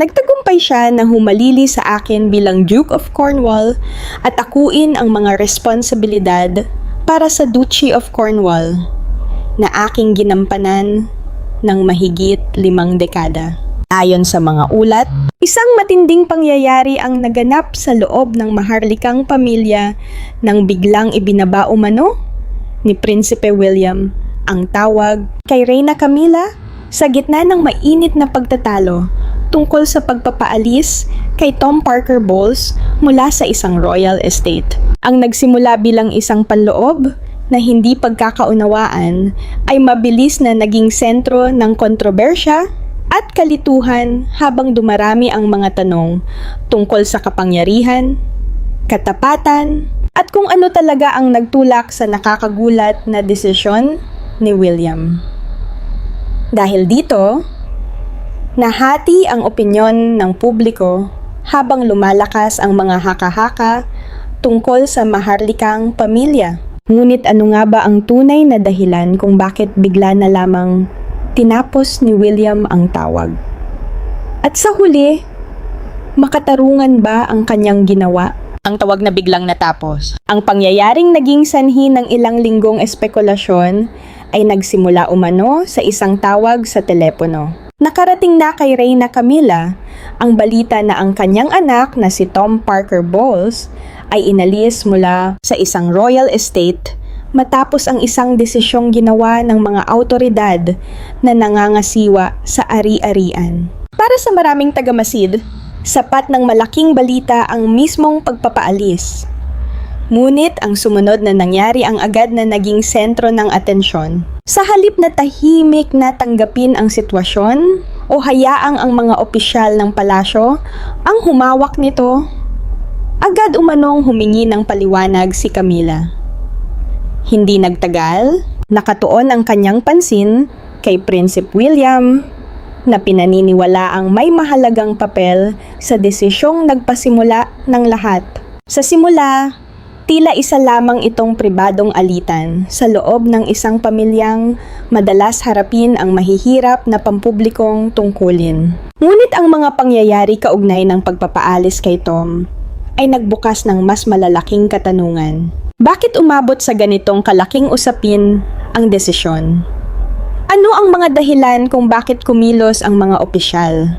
Nagtagumpay siya na humalili sa akin bilang Duke of Cornwall at akuin ang mga responsibilidad para sa Duchy of Cornwall na aking ginampanan ng mahigit 5 dekada. Ayon sa mga ulat, isang matinding pangyayari ang naganap sa loob ng maharlikang pamilya nang biglang ibinaba umano ni Prinsipe William ang tawag kay Reyna Camilla sa gitna ng mainit na pagtatalo tungkol sa pagpapaalis kay Tom Parker Bowles mula sa isang royal estate. Ang nagsimula bilang isang panloob na hindi pagkakaunawaan ay mabilis na naging sentro ng kontrobersya at kalituhan habang dumarami ang mga tanong tungkol sa kapangyarihan, katapatan, at kung ano talaga ang nagtulak sa nakakagulat na desisyon ni William. Dahil dito, nahati ang opinyon ng publiko habang lumalakas ang mga haka-haka tungkol sa maharlikang pamilya. Ngunit ano nga ba ang tunay na dahilan kung bakit bigla na lamang tinapos ni William ang tawag? At sa huli, makatarungan ba ang kanyang ginawa? Ang tawag na biglang natapos. Ang pangyayaring naging sanhi ng ilang linggong espekulasyon ay nagsimula umano sa isang tawag sa telepono. Nakarating na kay Reyna Camilla ang balita na ang kanyang anak na si Tom Parker Bowles ay inalis mula sa isang royal estate matapos ang isang desisyong ginawa ng mga awtoridad na nangangasiwa sa ari-arian. Para sa maraming tagamasid, sapat ng malaking balita ang mismong pagpapaalis. Ngunit ang sumunod na nangyari ang agad na naging sentro ng atensyon. Sa halip na tahimik na tanggapin ang sitwasyon o hayaang ang mga opisyal ng palasyo ang humawak nito, agad umanong humingi ng paliwanag si Camilla. Hindi nagtagal, nakatuon ang kanyang pansin kay Prinsipe William na pinaniniwala ang may mahalagang papel sa desisyong nagpasimula ng lahat. Sa simula, tila isa lamang itong pribadong alitan sa loob ng isang pamilyang madalas harapin ang mahihirap na pampublikong tungkulin. Ngunit ang mga pangyayari kaugnay ng pagpapaalis kay Tom ay nagbukas ng mas malalaking katanungan. Bakit umabot sa ganitong kalaking usapin ang desisyon? Ano ang mga dahilan kung bakit kumilos ang mga opisyal?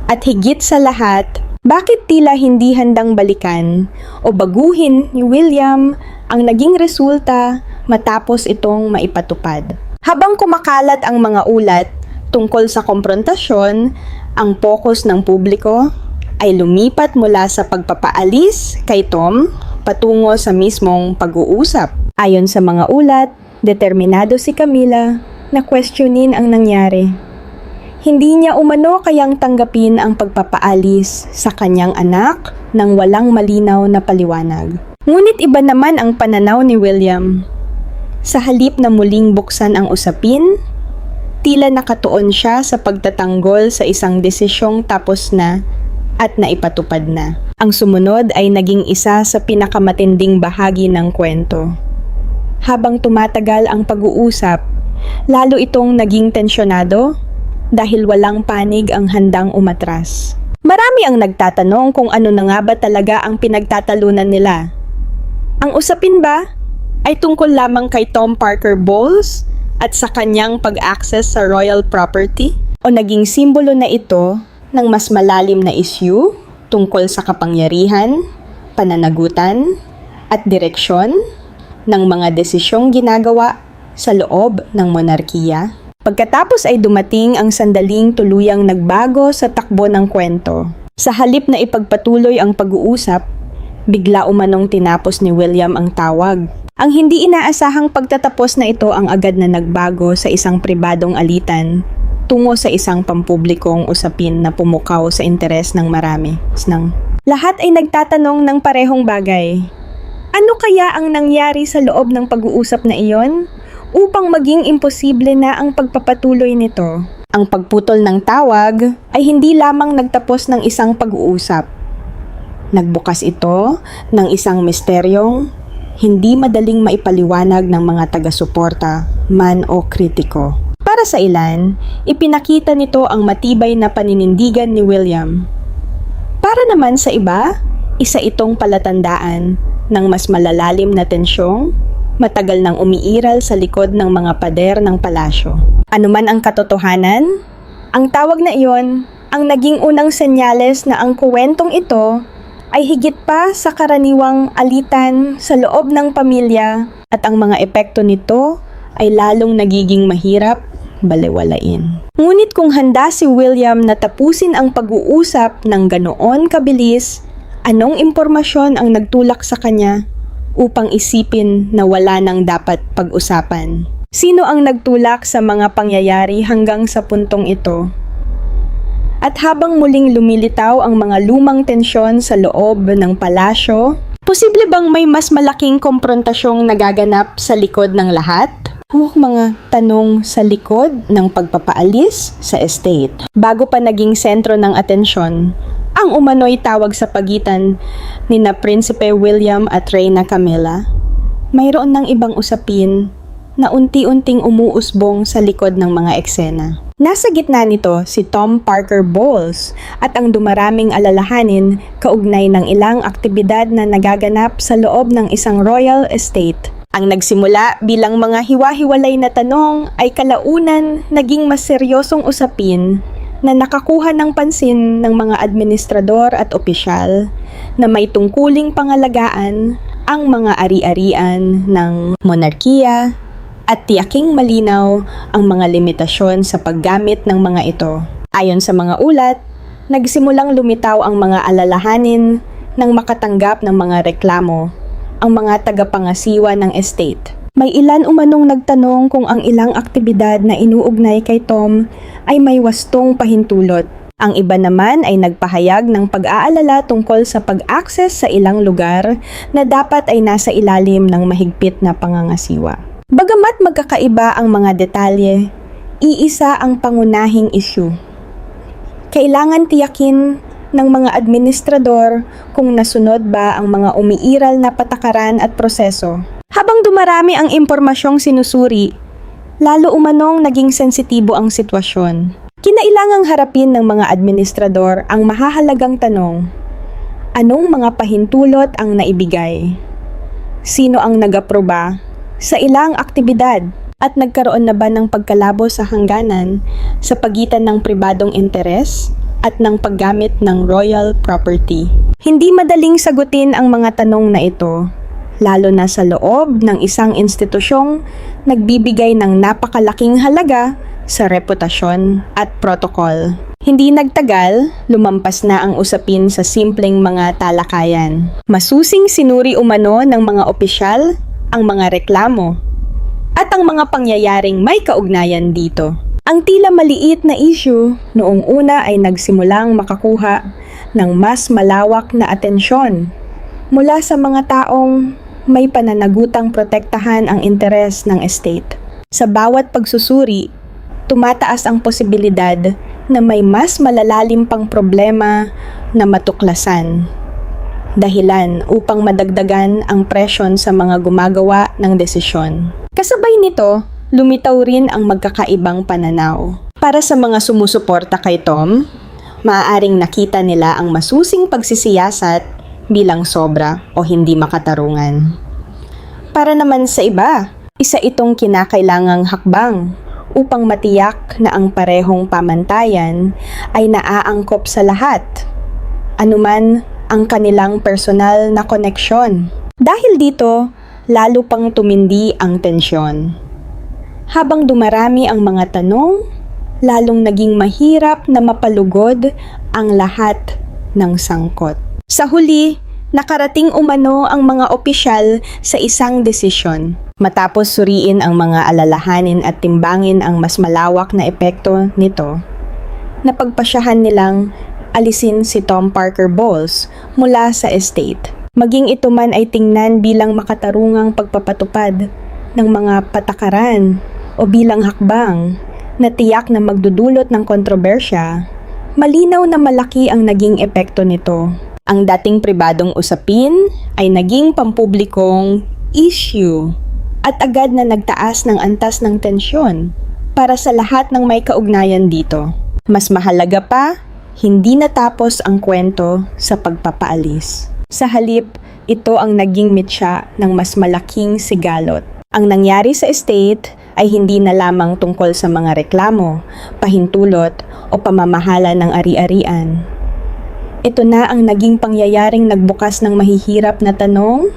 At higit sa lahat, bakit tila hindi handang balikan o baguhin ni William ang naging resulta matapos itong maipatupad? Habang kumakalat ang mga ulat tungkol sa komprontasyon, ang focus ng publiko ay lumipat mula sa pagpapaalis kay Tom patungo sa mismong pag-uusap. Ayon sa mga ulat, determinado si Camilla na questionin ang nangyari. Hindi niya umano kayang tanggapin ang pagpapaalis sa kanyang anak nang walang malinaw na paliwanag. Ngunit iba naman ang pananaw ni William. Sa halip na muling buksan ang usapin, tila nakatuon siya sa pagtatanggol sa isang desisyong tapos na at naipatupad na. Ang sumunod ay naging isa sa pinakamatinding bahagi ng kwento. Habang tumatagal ang pag-uusap, lalo itong naging tensyonado dahil walang panig ang handang umatras. Marami ang nagtatanong kung ano na nga ba talaga ang pinagtatalunan nila. Ang usapin ba ay tungkol lamang kay Tom Parker Bowles at sa kanyang pag-access sa royal property? O naging simbolo na ito ng mas malalim na issue tungkol sa kapangyarihan, pananagutan, at direksyon ng mga desisyong ginagawa sa loob ng monarkiya? Pagkatapos ay dumating ang sandaling tuluyang nagbago sa takbo ng kwento. Sa halip na ipagpatuloy ang pag-uusap, bigla umanong tinapos ni William ang tawag. Ang hindi inaasahang pagtatapos na ito ang agad na nagbago sa isang pribadong alitan tungo sa isang pampublikong usapin na pumukaw sa interes ng marami. Lahat ay nagtatanong ng parehong bagay. Ano kaya ang nangyari sa loob ng pag-uusap na iyon upang maging imposible na ang pagpapatuloy nito? Ang pagputol ng tawag ay hindi lamang nagtapos ng isang pag-uusap. Nagbukas ito ng isang misteryong hindi madaling maipaliwanag ng mga taga-suporta man o kritiko. Para Para sa ilan, ipinakita nito ang matibay na paninindigan ni William. Para naman sa iba, isa itong palatandaan ng mas malalalim na tensyong matagal nang umiiral sa likod ng mga pader ng palasyo. Ano man ang katotohanan, ang tawag na iyon ang naging unang senyales na ang kuwentong ito ay higit pa sa karaniwang alitan sa loob ng pamilya at ang mga epekto nito ay lalong nagiging mahirap balewalain. Ngunit kung handa si William na tapusin ang pag-uusap ng ganoon kabilis, anong impormasyon ang nagtulak sa kanya upang isipin na wala nang dapat pag-usapan? Sino ang nagtulak sa mga pangyayari hanggang sa puntong ito? At habang muling lumilitaw ang mga lumang tensyon sa loob ng palasyo, posible bang may mas malaking komprontasyong nagaganap sa likod ng lahat? Mga tanong sa likod ng pagpapaalis sa estate. Bago pa naging sentro ng atensyon, ang umano'y tawag sa pagitan ni na Prinsipe William at Reyna Camilla, mayroon ng ibang usapin na unti-unting umuusbong sa likod ng mga eksena. Nasa gitna nito si Tom Parker Bowles at ang dumaraming alalahanin kaugnay ng ilang aktibidad na nagaganap sa loob ng isang royal estate. Ang nagsimula bilang mga hiwa-hiwalay na tanong ay kalaunan naging mas seryosong usapin na nakakuha ng pansin ng mga administrador at opisyal na may tungkuling pangalagaan ang mga ari-arian ng monarkiya at tiyaking malinaw ang mga limitasyon sa paggamit ng mga ito. Ayon sa mga ulat, nagsimulang lumitaw ang mga alalahanin ng makatanggap ng mga reklamo ang mga tagapangasiwa ng estate. May ilan umanong nagtanong kung ang ilang aktibidad na inuugnay kay Tom ay may wastong pahintulot. Ang iba naman ay nagpahayag ng pag-aalala tungkol sa pag-access sa ilang lugar na dapat ay nasa ilalim ng mahigpit na pangangasiwa. Bagamat magkakaiba ang mga detalye, iisa ang pangunahing issue. Kailangan tiyakin ng mga administrador kung nasunod ba ang mga umiiral na patakaran at proseso. Habang dumarami ang impormasyong sinusuri, lalo umanong naging sensitibo ang sitwasyon. Kinailangang harapin ng mga administrador ang mahahalagang tanong, anong mga pahintulot ang naibigay? Sino ang nag-aproba sa ilang aktibidad? At nagkaroon na ba ng pagkalabo sa hangganan sa pagitan ng pribadong interes at ng paggamit ng royal property? Hindi madaling sagutin ang mga tanong na ito, lalo na sa loob ng isang institusyong nagbibigay ng napakalaking halaga sa reputasyon at protokol. Hindi nagtagal, lumampas na ang usapin sa simpleng mga talakayan. Masusing sinuri umano ng mga opisyal ang mga reklamo at ang mga pangyayaring may kaugnayan dito. Ang tila maliit na issue noong una ay nagsimulang makakuha ng mas malawak na atensyon mula sa mga taong may pananagutang protektahan ang interes ng estate. Sa bawat pagsusuri, tumataas ang posibilidad na may mas malalalim pang problema na matuklasan. Dahilan upang madagdagan ang presyon sa mga gumagawa ng desisyon. Kasabay nito, lumitaw rin ang magkakaibang pananaw. Para sa mga sumusuporta kay Tom, maaaring nakita nila ang masusing pagsisiyasat bilang sobra o hindi makatarungan. Para naman sa iba, isa itong kinakailangang hakbang upang matiyak na ang parehong pamantayan ay naaangkop sa lahat, anuman ang kanilang personal na koneksyon. Dahil dito, lalo pang tumindi ang tensyon. Habang dumarami ang mga tanong, lalong naging mahirap na mapalugod ang lahat ng sangkot. Sa huli, nakarating umano ang mga opisyal sa isang desisyon. Matapos suriin ang mga alalahanin at timbangin ang mas malawak na epekto nito, napagpasyahan nilang alisin si Tom Parker Bowles mula sa estate. Maging ito man ay tingnan bilang makatarungang pagpapatupad ng mga patakaran o bilang hakbang na tiyak na magdudulot ng kontrobersya, malinaw na malaki ang naging epekto nito. Ang dating pribadong usapin ay naging pampublikong issue at agad na nagtaas ng antas ng tensyon. para sa lahat ng may kaugnayan dito. Mas mahalaga pa, hindi natapos ang kwento sa pagpapaalis. Sa halip, ito ang naging mitya ng mas malaking sigalot. Ang nangyari sa estate ay hindi na lamang tungkol sa mga reklamo, pahintulot o pamamahala ng ari-arian. Ito na ang naging pangyayaring nagbukas ng mahihirap na tanong,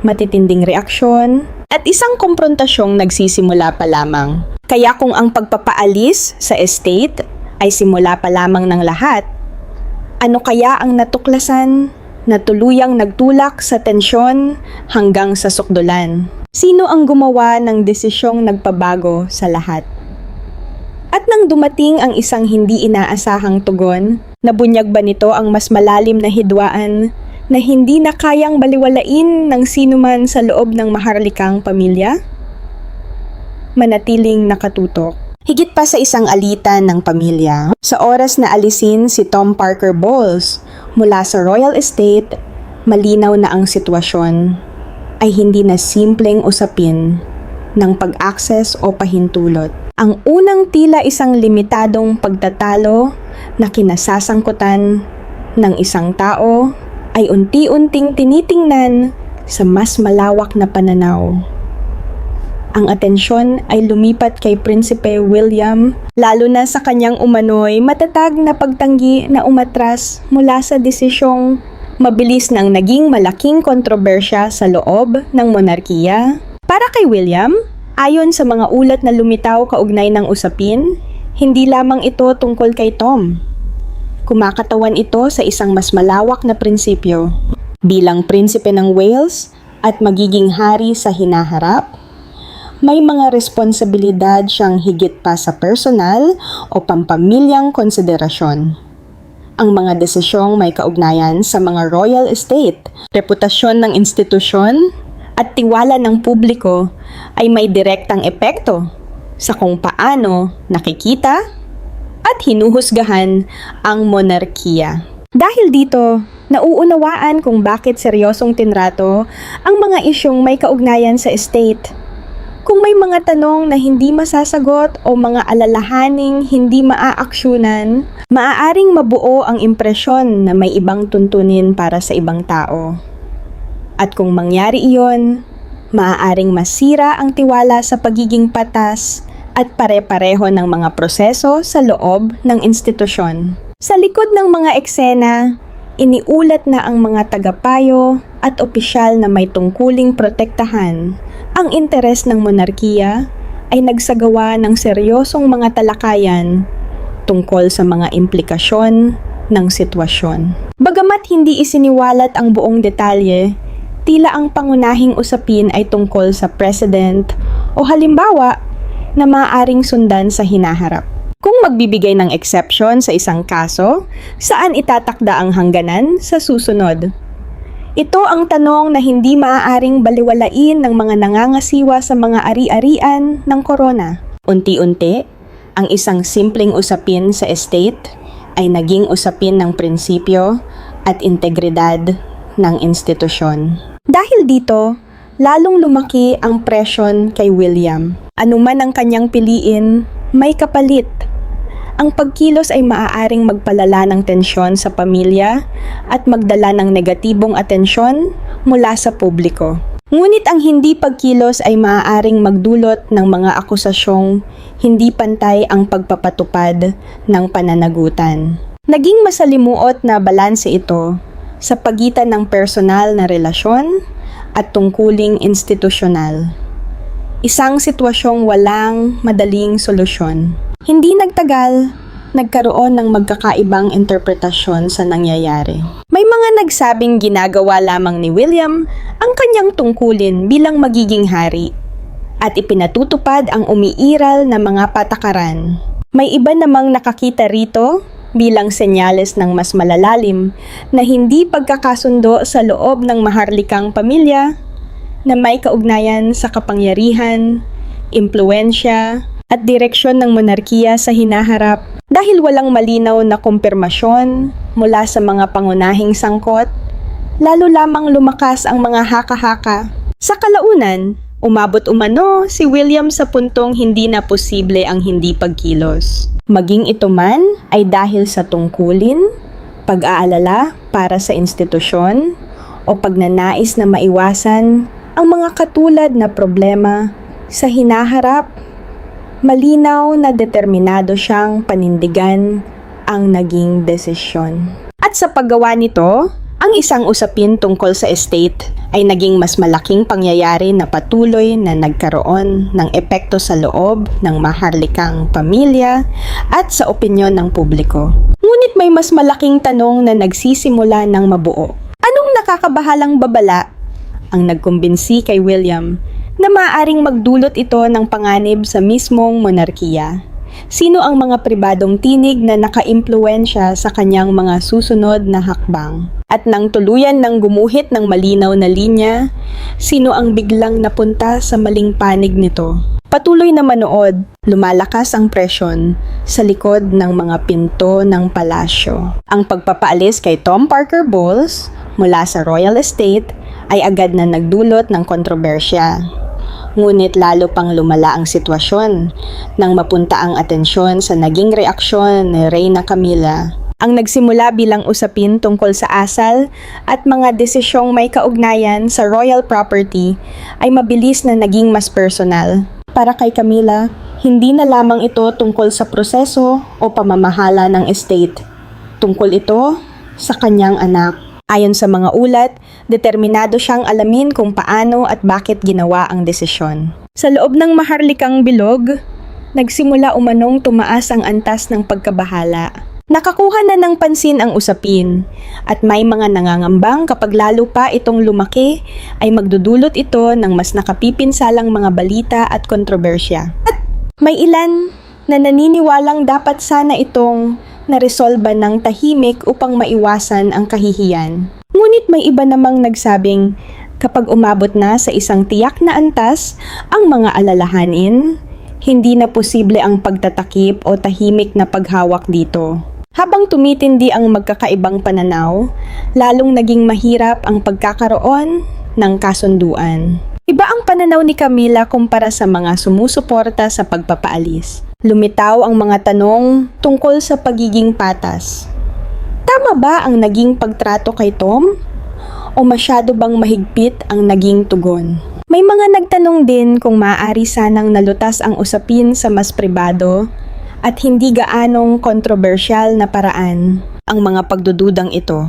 matitinding reaksyon, at isang komprontasyong nagsisimula pa lamang. Kaya kung ang pagpapaalis sa estate ay simula pa lamang ng lahat, ano kaya ang natuklasan na tuluyang nagtulak sa tensyon hanggang sa sukdulan? Sino ang gumawa ng desisyong nagpabago sa lahat? At nang dumating ang isang hindi inaasahang tugon, nabunyag ba nito ang mas malalim na hidwaan na hindi na kayang baliwalain ng sinuman sa loob ng maharlikang pamilya? Manatiling nakatutok. Higit pa sa isang alitan ng pamilya, sa oras na alisin si Tom Parker Bowles mula sa Royal Estate, malinaw na ang sitwasyon ay hindi na simpleng usapin ng pag-access o pahintulot. Ang unang tila isang limitadong pagtatalo na kinasasangkutan ng isang tao ay unti-unting tinitingnan sa mas malawak na pananaw. Ang atensyon ay lumipat kay Prinsipe William, lalo na sa kanyang umano'y matatag na pagtanggi na umatras mula sa desisyong mabilis nang naging malaking kontrobersya sa loob ng monarkiya. Para kay William, ayon sa mga ulat na lumitaw kaugnay ng usapin, hindi lamang ito tungkol kay Tom. Kumakatawan ito sa isang mas malawak na prinsipyo. Bilang prinsipe ng Wales at magiging hari sa hinaharap, may mga responsibilidad siyang higit pa sa personal o pampamilyang konsiderasyon. Ang mga desisyong may kaugnayan sa mga royal estate, reputasyon ng institusyon, at tiwala ng publiko ay may direktang epekto sa kung paano nakikita at hinuhusgahan ang monarkiya. Dahil dito, nauunawaan kung bakit seryosong tinrato ang mga isyong may kaugnayan sa estate. Kung may mga tanong na hindi masasagot o mga alalahaning hindi maaaksyonan, maaaring mabuo ang impresyon na may ibang tuntunin para sa ibang tao. At kung mangyari iyon, maaaring masira ang tiwala sa pagiging patas at pare-pareho ng mga proseso sa loob ng institusyon. Sa likod ng mga eksena, iniulat na ang mga tagapayo at opisyal na may tungkuling protektahan ang interes ng monarkiya ay nagsagawa ng seryosong mga talakayan tungkol sa mga implikasyon ng sitwasyon. Bagamat hindi isiniwalat ang buong detalye, tila ang pangunahing usapin ay tungkol sa president o halimbawa na maaaring sundan sa hinaharap. Kung magbibigay ng exception sa isang kaso, saan itatakda ang hangganan sa susunod? Ito ang tanong na hindi maaaring baliwalain ng mga nangangasiwa sa mga ari-arian ng korona. Unti-unti, ang isang simpleng usapin sa estate ay naging usapin ng prinsipyo at integridad ng institusyon. Dahil dito, lalong lumaki ang presyon kay William. Anuman ang kanyang piliin, may kapalit. Ang pagkilos ay maaaring magpalala ng tensyon sa pamilya at magdala ng negatibong atensyon mula sa publiko. Ngunit ang hindi pagkilos ay maaaring magdulot ng mga akusasyong hindi pantay ang pagpapatupad ng pananagutan. Naging masalimuot na balanse ito sa pagitan ng personal na relasyon at tungkuling institusyonal. Isang sitwasyong walang madaling solusyon. Hindi nagtagal, nagkaroon ng magkakaibang interpretasyon sa nangyayari. May mga nagsabing ginagawa lamang ni William ang kanyang tungkulin bilang magiging hari at ipinatutupad ang umiiral na mga patakaran. May iba namang nakakita rito bilang senyales ng mas malalalim na hindi pagkakasundo sa loob ng maharlikang pamilya na may kaugnayan sa kapangyarihan, impluwensya, at direksyon ng monarkiya sa hinaharap dahil walang malinaw na kumpirmasyon mula sa mga pangunahing sangkot, lalo lamang lumakas ang mga haka-haka. Sa kalaunan, Umabot umano si William sa puntong hindi na posible ang hindi pagkilos. Maging ito man ay dahil sa tungkulin, pag-aalala para sa institusyon, o pagnanais na maiwasan ang mga katulad na problema sa hinaharap, malinaw na determinado siyang panindigan ang naging desisyon. At sa paggawa nito, ang isang usapin tungkol sa estate ay naging mas malaking pangyayari na patuloy na nagkaroon ng epekto sa loob ng maharlikang pamilya at sa opinyon ng publiko. Ngunit may mas malaking tanong na nagsisimula ng mabuo. Anong nakakabahalang babala ang nagkumbinsi kay William na maaaring magdulot ito ng panganib sa mismong monarkiya? Sino ang mga pribadong tinig na nakaimpluwensya sa kanyang mga susunod na hakbang? At nang tuluyan ng gumuhit ng malinaw na linya, sino ang biglang napunta sa maling panig nito? Patuloy na manood, lumalakas ang presyon sa likod ng mga pinto ng palasyo. Ang pagpapaalis kay Tom Parker Bowles mula sa Royal Estate ay agad na nagdulot ng kontrobersya. Ngunit lalo pang lumala ang sitwasyon nang mapunta ang atensyon sa naging reaksyon ni Reyna Camilla. Ang nagsimula bilang usapin tungkol sa asal at mga desisyong may kaugnayan sa royal property ay mabilis na naging mas personal. Para kay Camilla, hindi na lamang ito tungkol sa proseso o pamamahala ng estate. Tungkol ito sa kanyang anak. Ayon sa mga ulat, determinado siyang alamin kung paano at bakit ginawa ang desisyon. Sa loob ng maharlikang bilog, nagsimula umanong tumaas ang antas ng pagkabahala. Nakakuha na ng pansin ang usapin at may mga nangangambang kapag lalo pa itong lumaki ay magdudulot ito ng mas nakapipinsalang mga balita at kontrobersya. At may ilan na naniniwalang dapat sana itong naresolba ng tahimik upang maiwasan ang kahihiyan. Ngunit may iba namang nagsabing kapag umabot na sa isang tiyak na antas ang mga alalahanin, hindi na posible ang pagtatakip o tahimik na paghawak dito. Habang tumitindi ang magkakaibang pananaw, lalong naging mahirap ang pagkakaroon ng kasunduan. Iba ang pananaw ni Camilla kumpara sa mga sumusuporta sa pagpapaalis. Lumitaw ang mga tanong tungkol sa pagiging patas. Tama ba ang naging pagtrato kay Tom? O masyado bang mahigpit ang naging tugon? May mga nagtanong din kung maaari sanang nalutas ang usapin sa mas pribado at hindi gaanong kontrobersyal na paraan. Ang mga pagdududang ito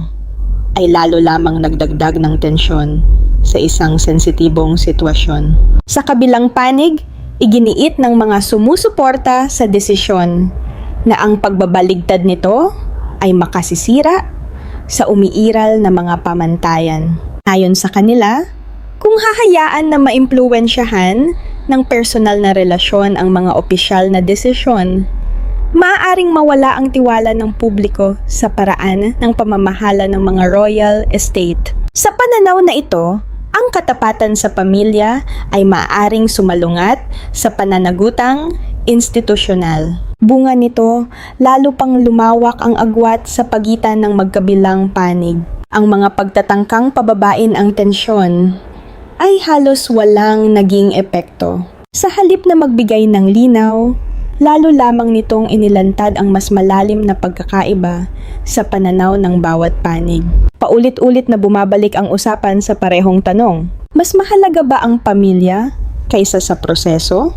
ay lalo lamang nagdagdag ng tensyon sa isang sensitibong sitwasyon. Sa kabilang panig, iginiit ng mga sumusuporta sa desisyon na ang pagbabaligtad nito ay makasisira sa umiiral na mga pamantayan. Ayon sa kanila, kung hahayaan na maimpluwensyahan ng personal na relasyon ang mga opisyal na desisyon, maaaring mawala ang tiwala ng publiko sa paraan ng pamamahala ng mga royal estate. Sa pananaw na ito, ang katapatan sa pamilya ay maaaring sumalungat sa pananagutang institusyonal. Bunga nito, lalo pang lumawak ang agwat sa pagitan ng magkabilang panig. Ang mga pagtatangkang pababain ang tensyon ay halos walang naging epekto. Sa halip na magbigay ng linaw, lalo lamang nitong inilantad ang mas malalim na pagkakaiba sa pananaw ng bawat panig. Paulit-ulit na bumabalik ang usapan sa parehong tanong. Mas mahalaga ba ang pamilya kaysa sa proseso?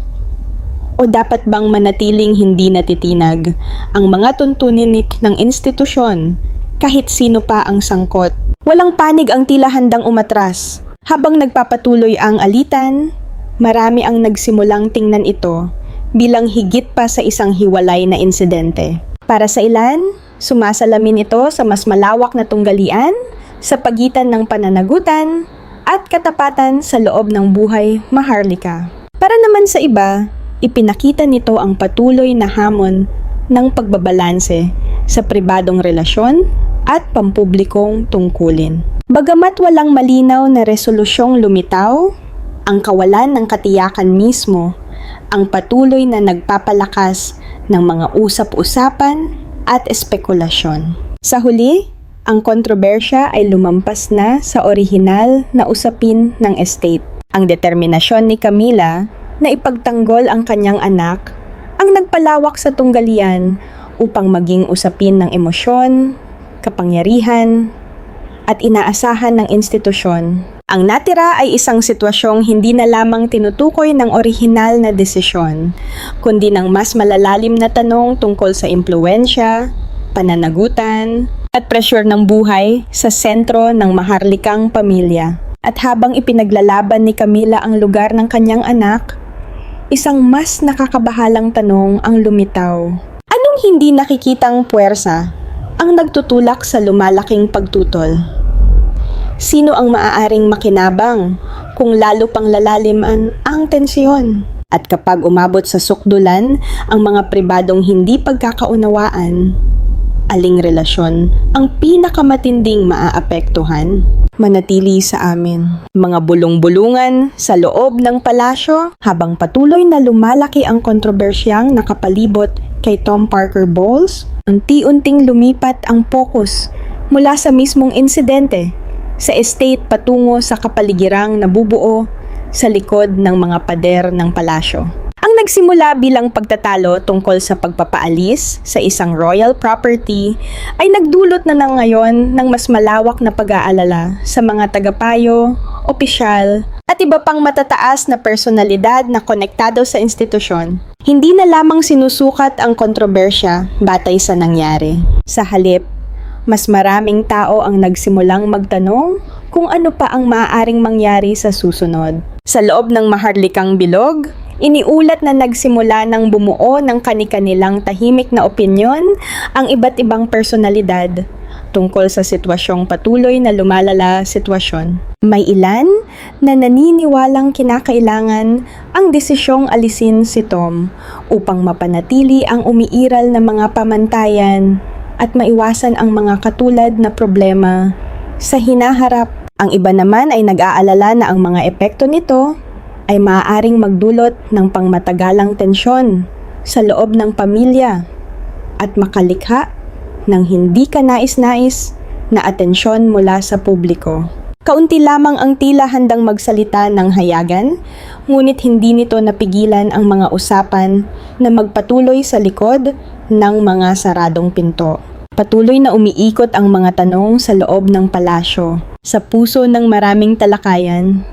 O dapat bang manatiling hindi natitinag ang mga tuntunin ng institusyon kahit sino pa ang sangkot? Walang panig ang tila handang umatras. Habang nagpapatuloy ang alitan, marami ang nagsimulang tingnan ito bilang higit pa sa isang hiwalay na insidente. Para sa ilan, sumasalamin ito sa mas malawak na tunggalian sa pagitan ng pananagutan at katapatan sa loob ng buhay maharlika. Para naman sa iba, ipinakita nito ang patuloy na hamon ng pagbabalanse sa pribadong relasyon at pampublikong tungkulin. Bagamat walang malinaw na resolusyong lumitaw, ang kawalan ng katiyakan mismo ang patuloy na nagpapalakas ng mga usap-usapan at espekulasyon. Sa huli, ang kontrobersya ay lumampas na sa orihinal na usapin ng estate. Ang determinasyon ni Camila na ipagtanggol ang kanyang anak ang nagpalawak sa tunggalian upang maging usapin ng emosyon, kapangyarihan, at inaasahan ng institusyon. Ang natira ay isang sitwasyong hindi na lamang tinutukoy ng orihinal na desisyon, kundi ng mas malalalim na tanong tungkol sa impluwensya, pananagutan, at pressure ng buhay sa sentro ng maharlikang pamilya. At habang ipinaglalaban ni Camila ang lugar ng kanyang anak, isang mas nakakabahalang tanong ang lumitaw. Anong hindi nakikitang puwersa ang nagtutulak sa lumalaking pagtutol? Sino ang maaaring makinabang kung lalo pang lalalim ang tensyon? At kapag umabot sa sukdulan ang mga pribadong hindi pagkakaunawaan, aling relasyon ang pinakamatinding maaapektuhan? Manatili sa amin. Mga bulong-bulungan sa loob ng palasyo habang patuloy na lumalaki ang kontrobersyang nakapalibot kay Tom Parker Bowles, unti-unting lumipat ang focus mula sa mismong insidente sa estate patungo sa kapaligirang nabubuo sa likod ng mga pader ng palasyo. Ang nagsimula bilang pagtatalo tungkol sa pagpapaalis sa isang royal property ay nagdulot na ngayon ng mas malawak na pag-aalala sa mga tagapayo, opisyal, at iba pang matataas na personalidad na konektado sa institusyon. Hindi na lamang sinusukat ang kontrobersya batay sa nangyari. Sa halip, mas maraming tao ang nagsimulang magtanong kung ano pa ang maaaring mangyari sa susunod. Sa loob ng maharlikang bilog, iniulat na nagsimula ng bumuo ng kani-kanilang tahimik na opinyon ang iba't ibang personalidad tungkol sa sitwasyong patuloy na lumalala sitwasyon. May ilan na naniniwalang kinakailangan ang desisyong alisin si Tom upang mapanatili ang umiiral na mga pamantayan at maiwasan ang mga katulad na problema sa hinaharap. Ang iba naman ay nag-aalala na ang mga epekto nito ay maaaring magdulot ng pangmatagalang tensyon sa loob ng pamilya at makalikha ng hindi kanais-nais na atensyon mula sa publiko. Kaunti lamang ang tila handang magsalita ng hayagan, ngunit hindi nito napigilan ang mga usapan na magpatuloy sa likod ng mga saradong pinto. Patuloy na umiikot ang mga tanong sa loob ng palasyo. Sa puso ng maraming talakayan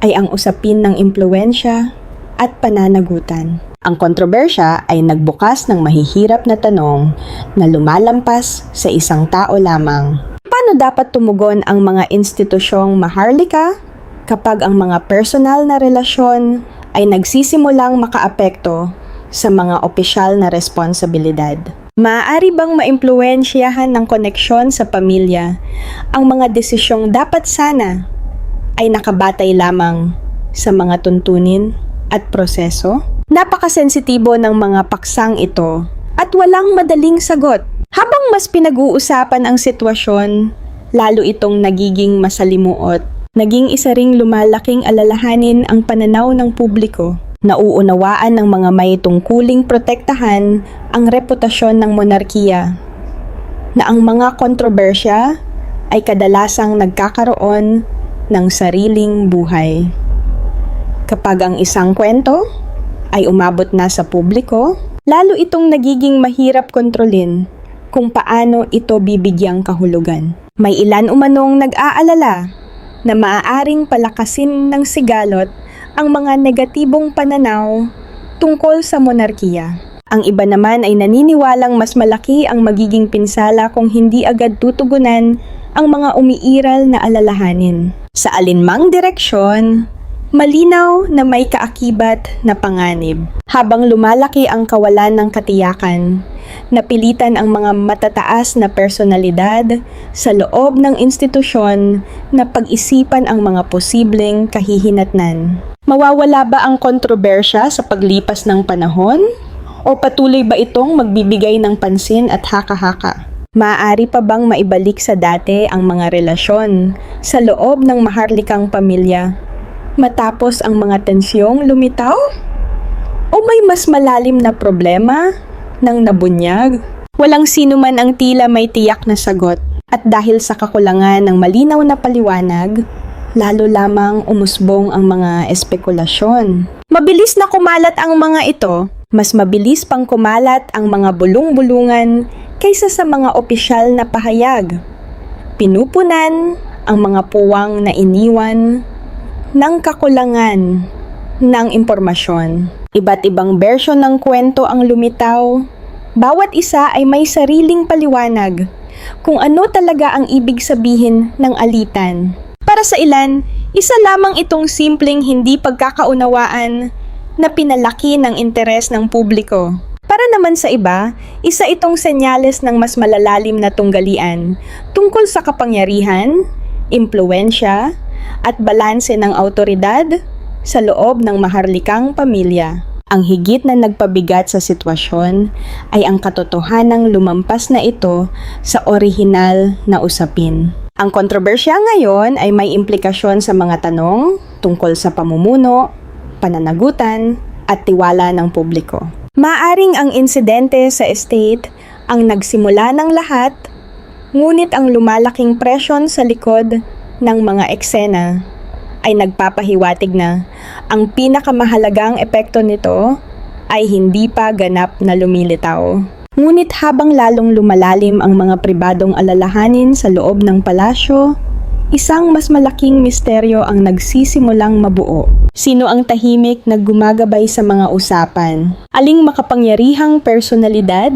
ay ang usapin ng impluwensya at pananagutan. Ang kontrobersya ay nagbukas ng mahihirap na tanong na lumalampas sa isang tao lamang. Paano dapat tumugon ang mga institusyong maharlika kapag ang mga personal na relasyon ay nagsisimulang makaapekto sa mga opisyal na responsibilidad? Maaari bang maimpluwensyahan ng koneksyon sa pamilya ang mga desisyong dapat sana ay nakabatay lamang sa mga tuntunin at proseso? Napakasensitibo ng mga paksang ito at walang madaling sagot. Habang mas pinag-uusapan ang sitwasyon, lalo itong nagiging masalimuot. Naging isa ring lumalaking alalahanin ang pananaw ng publiko. Nauunawaan ng mga may tungkuling protektahan ang reputasyon ng monarkiya na ang mga kontrobersya ay kadalasang nagkakaroon ng sariling buhay. Kapag ang isang kwento ay umabot na sa publiko, lalo itong nagiging mahirap kontrolin kung paano ito bibigyang kahulugan. May ilan umanong nag-aalala na maaaring palakasin ng sigalot ang mga negatibong pananaw tungkol sa monarkiya. Ang iba naman ay naniniwalang mas malaki ang magiging pinsala kung hindi agad tutugunan ang mga umiiral na alalahanin. Sa alinmang direksyon, malinaw na may kaakibat na panganib. Habang lumalaki ang kawalan ng katiyakan, napilitan ang mga matataas na personalidad sa loob ng institusyon na pag-isipan ang mga posibleng kahihinatnan. Mawawala ba ang kontrobersya sa paglipas ng panahon? O patuloy ba itong magbibigay ng pansin at haka-haka? Maaari pa bang maibalik sa dati ang mga relasyon sa loob ng maharlikang pamilya matapos ang mga tensyong lumitaw? O may mas malalim na problema ng nabunyag? Walang sino man ang tila may tiyak na sagot, at dahil sa kakulangan ng malinaw na paliwanag, lalo lamang umusbong ang mga espekulasyon. Mabilis na kumalat ang mga ito, mas mabilis pang kumalat ang mga bulong-bulungan kaysa sa mga opisyal na pahayag. Pinupunan ang mga puwang na iniwan ng kakulangan ng impormasyon. Iba't ibang bersyon ng kwento ang lumitaw. Bawat isa ay may sariling paliwanag kung ano talaga ang ibig sabihin ng alitan. Para sa ilan, isa lamang itong simpleng hindi pagkakaunawaan na pinalaki ng interes ng publiko. Para naman sa iba, isa itong senyales ng mas malalalim na tunggalian tungkol sa kapangyarihan, impluwensya, at balanse ng awtoridad sa loob ng maharlikang pamilya. Ang higit na nagpabigat sa sitwasyon ay ang katotohanang lumampas na ito sa orihinal na usapin. Ang kontrobersya ngayon ay may implikasyon sa mga tanong tungkol sa pamumuno, pananagutan, at tiwala ng publiko. Maaring ang insidente sa estate ang nagsimula ng lahat, ngunit ang lumalaking presyon sa likod ng mga eksena ay nagpapahiwatig na ang pinakamahalagang epekto nito ay hindi pa ganap na lumilitaw. Ngunit habang lalong lumalalim ang mga pribadong alalahanin sa loob ng palasyo, isang mas malaking misteryo ang nagsisimulang mabuo. Sino ang tahimik na gumagabay sa mga usapan? Aling makapangyarihang personalidad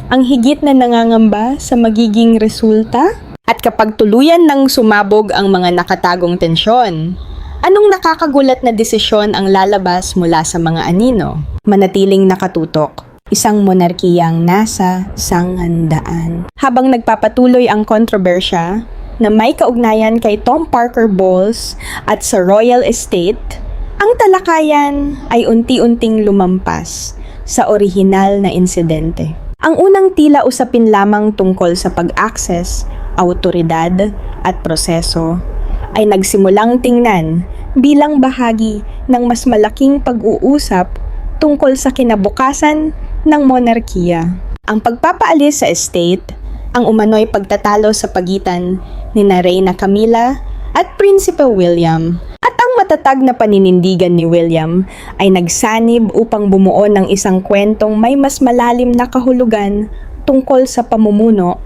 ang higit na nangangamba sa magiging resulta? At kapag tuluyan ng sumabog ang mga nakatagong tensyon, anong nakakagulat na desisyon ang lalabas mula sa mga anino? Manatiling nakatutok. Isang monarkiyang nasa sangandaan. Habang nagpapatuloy ang kontrobersya na may kaugnayan kay Tom Parker Bowles at sa Royal Estate, ang talakayan ay unti-unting lumampas sa orihinal na insidente. Ang unang tila usapin lamang tungkol sa pag-access, awtoridad at proseso ay nagsimulang tingnan bilang bahagi ng mas malaking pag-uusap tungkol sa kinabukasan ng monarkiya. Ang pagpapaalis sa estate, ang umano'y pagtatalo sa pagitan ni Reyna Camilla at Prinsipe William, at ang matatag na paninindigan ni William ay nagsanib upang bumuo ng isang kwentong may mas malalim na kahulugan tungkol sa pamumuno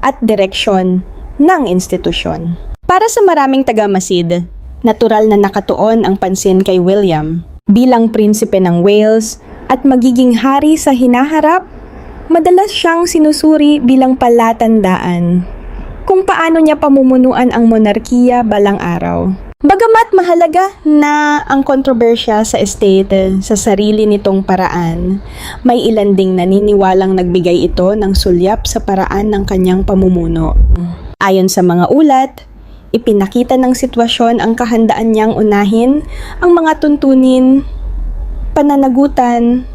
at direksyon ng institusyon. Para sa maraming taga-Masid, natural na nakatuon ang pansin kay William bilang prinsipe ng Wales at magiging hari sa hinaharap. Madalas siyang sinusuri bilang palatandaan kung paano niya pamumunuan ang monarkiya balang araw. Bagamat mahalaga na ang kontrobersya sa estate sa sarili nitong paraan, may ilan ding naniniwalang nagbigay ito ng sulyap sa paraan ng kanyang pamumuno. Ayon sa mga ulat, ipinakita ng sitwasyon ang kahandaan niyang unahin ang mga tuntunin, pananagutan,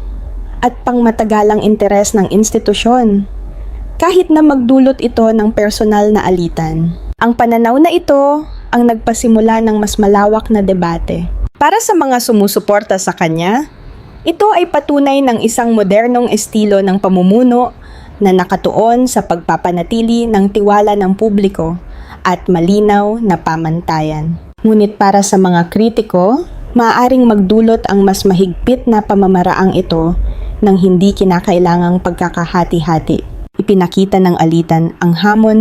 at pangmatagalang interes ng institusyon, kahit na magdulot ito ng personal na alitan. Ang pananaw na ito ang nagpasimula ng mas malawak na debate. Para sa mga sumusuporta sa kanya, ito ay patunay ng isang modernong estilo ng pamumuno na nakatuon sa pagpapanatili ng tiwala ng publiko at malinaw na pamantayan. Ngunit para sa mga kritiko, maaaring magdulot ang mas mahigpit na pamamaraang ito ng hindi kinakailangang pagkakahati-hati. Ipinakita ng alitan ang hamon